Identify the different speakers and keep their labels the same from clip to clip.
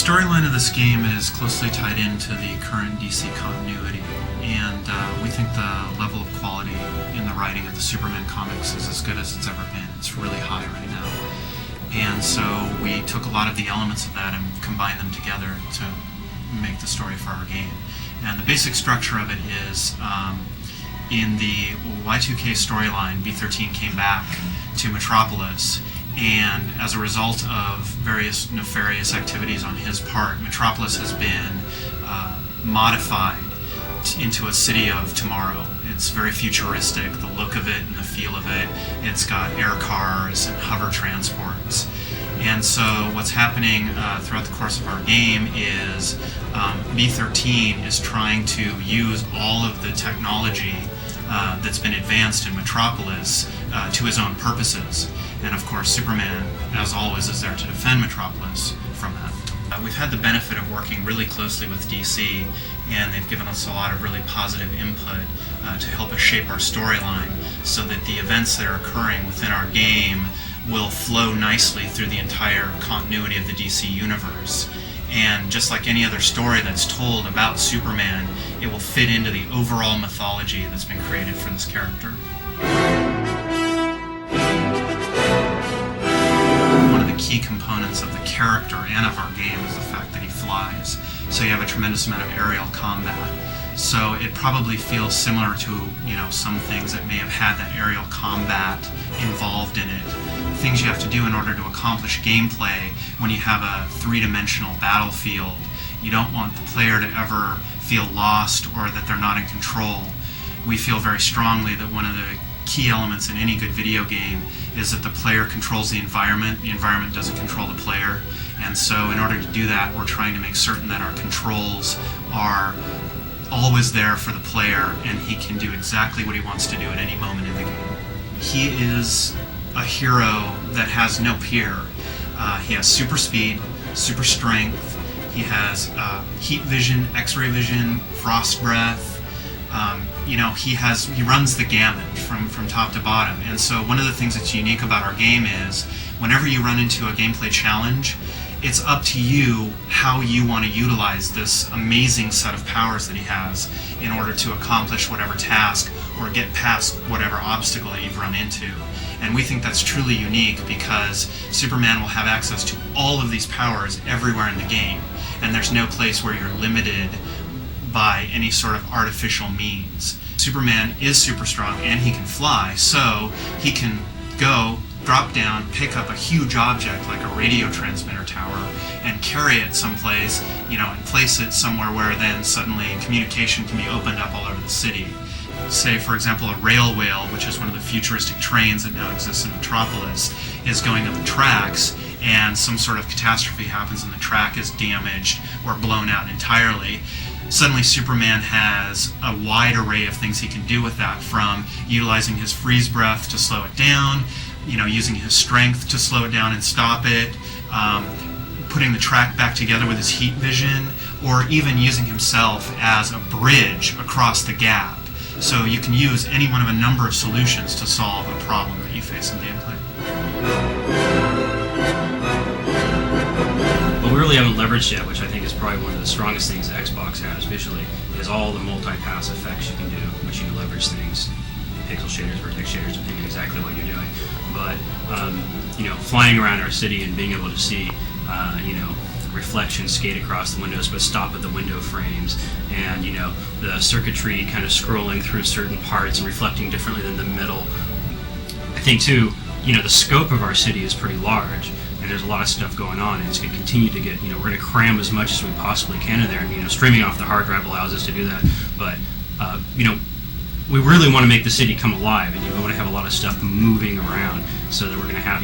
Speaker 1: storyline of this game is closely tied into the current DC continuity, and we think the level of quality in the writing of the Superman comics is as good as it's ever been. It's really high right now. And so we took a lot of the elements of that and combined them together to make the story for our game. And the basic structure of it is, in the Y2K storyline, B-13 came back to Metropolis, and as a result of various nefarious activities on his part, Metropolis has been modified into a city of tomorrow. It's very futuristic, the look of it and the feel of it. It's got air cars and hover transports. And so what's happening throughout the course of our game is B-13 is trying to use all of the technology that's been advanced in Metropolis to his own purposes. And of course Superman, as always, is there to defend Metropolis from that. We've had the benefit of working really closely with DC, and they've given us a lot of really positive input to help us shape our storyline so that the events that are occurring within our game will flow nicely through the entire continuity of the DC universe. And just like any other story that's told about Superman, it will fit into the overall mythology that's been created for this character. One of the key components of the character and of our game is the fact that he flies. So you have a tremendous amount of aerial combat. So it probably feels similar to, some things that may have had that aerial combat involved in it. Things you have to do in order to accomplish gameplay when you have a three-dimensional battlefield. You don't want the player to ever feel lost or that they're not in control. We feel very strongly that one of the key elements in any good video game is that the player controls the environment doesn't control the player. And so in order to do that, we're trying to make certain that our controls are always there for the player and he can do exactly what he wants to do at any moment in the game. He is a hero that has no peer. He has super speed, super strength, he has heat vision, x-ray vision, frost breath. He runs the gamut from top to bottom. And so one of the things that's unique about our game is whenever you run into a gameplay challenge, it's up to you how you want to utilize this amazing set of powers that he has in order to accomplish whatever task or get past whatever obstacle that you've run into. And we think that's truly unique because Superman will have access to all of these powers everywhere in the game, and there's no place where you're limited by any sort of artificial means. Superman is super strong and he can fly, so he can go, drop down, pick up a huge object like a radio transmitter tower and carry it someplace, and place it somewhere where then suddenly communication can be opened up all over the city. Say, for example, a rail wheel, which is one of the futuristic trains that now exists in Metropolis, is going up the tracks and some sort of catastrophe happens and the track is damaged or blown out entirely. Suddenly Superman has a wide array of things he can do with that, from utilizing his freeze breath to slow it down, using his strength to slow it down and stop it, putting the track back together with his heat vision, or even using himself as a bridge across the gap. So you can use any one of a number of solutions to solve a problem that you face in gameplay.
Speaker 2: What we really haven't leveraged yet, which I think is probably one of the strongest things that Xbox has visually, is all the multi-pass effects you can do, which you can leverage things, pixel shaders, vertex shaders, depending on exactly what you're doing. But, flying around our city and being able to see, reflections skate across the windows but stop at the window frames, and, the circuitry kind of scrolling through certain parts and reflecting differently than the middle. I think, too, the scope of our city is pretty large, and there's a lot of stuff going on, and it's going to continue to get, we're going to cram as much as we possibly can in there, and, streaming off the hard drive allows us to do that, but, we really want to make the city come alive, and we want to have a lot of stuff moving around, so that we're going to have,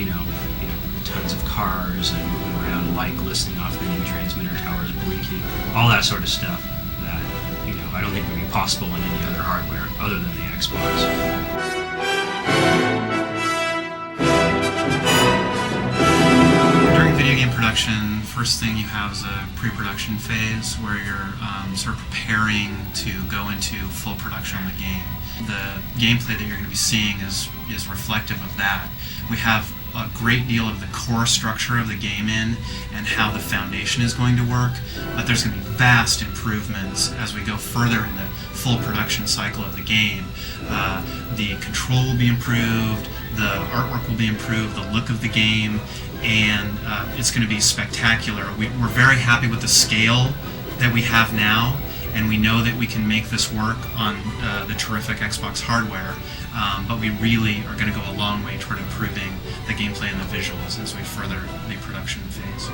Speaker 2: tons of cars and moving around, light glistening off the main transmitter towers, blinking, all that sort of stuff that, I don't think would be possible in any other hardware other than the Xbox.
Speaker 1: During video game production, first thing you have is a pre-production phase where you're sort of preparing to go into full production on the game. The gameplay that you're going to be seeing is reflective of that. We have a great deal of the core structure of the game in and how the foundation is going to work, but there's going to be vast improvements as we go further in the full production cycle of the game. The control will be improved, the artwork will be improved, the look of the game, and it's going to be spectacular. We're very happy with the scale that we have now, and we know that we can make this work on the terrific Xbox hardware, but we really are going to go a long way toward improving the gameplay and the visuals as we further the production phase.